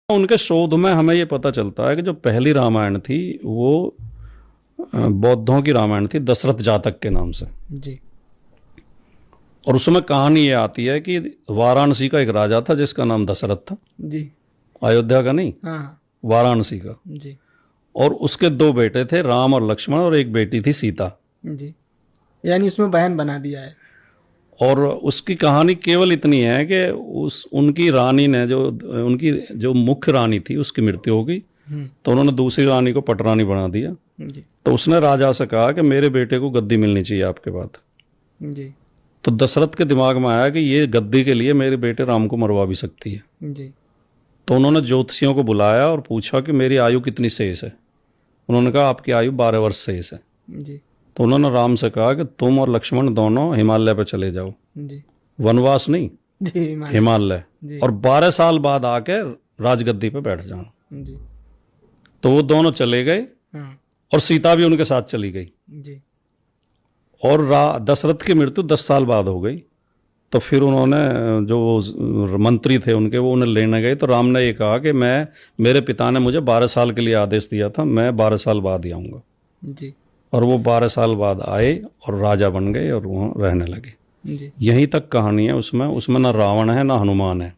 उनके शोध में हमें ये पता चलता है कि जो पहली रामायण थी वो बौद्धों की रामायण थी, दशरथ जातक के नाम से जी। और उसमें कहानी ये आती है कि वाराणसी का एक राजा था जिसका नाम दशरथ था, जी। अयोध्या का नहीं, हाँ। वाराणसी का। जी। और उसके दो बेटे थे, राम और लक्ष्मण, और एक बेटी थी सीता। जी। यानी उसमें बहन बना दिया है। और उसकी कहानी केवल इतनी है कि उस उनकी रानी ने उनकी जो मुख्य रानी थी उसकी मृत्यु हो गई, तो उन्होंने दूसरी रानी को पटरानी बना दिया। जी। तो उसने राजा से कहा कि मेरे बेटे को गद्दी मिलनी चाहिए आपके बाद। जी। तो दशरथ के दिमाग में आया कि ये गद्दी के लिए मेरे बेटे राम को मरवा भी सकती है। जी। तो उन्होंने ज्योतिषियों को बुलाया और पूछा कि मेरी आयु कितनी शेष है। उन्होंने कहा आपकी आयु 12 वर्ष शेष है। जी। तो उन्होंने राम से कहा कि तुम और लक्ष्मण दोनों हिमालय पर चले जाओ, जी। वनवास नहीं, जी। हिमालय, जी। और 12 साल बाद आके राजगद्दी पे बैठ जाना। जी। तो वो दोनों चले गए हाँ। और सीता भी उनके साथ चली गई। जी। और दशरथ की मृत्यु 10 साल बाद हो गई। तो फिर उन्होंने जो मंत्री थे उनके, वो उन्हें लेने गए। तो राम ने ये कहा कि मेरे पिता ने मुझे 12 साल के लिए आदेश दिया था, मैं 12 साल बाद ही आऊँगा। जी। और वो 12 साल बाद आए और राजा बन गए और वहाँ रहने लगे। जी। यहीं तक कहानी है उसमें ना रावण है ना हनुमान है।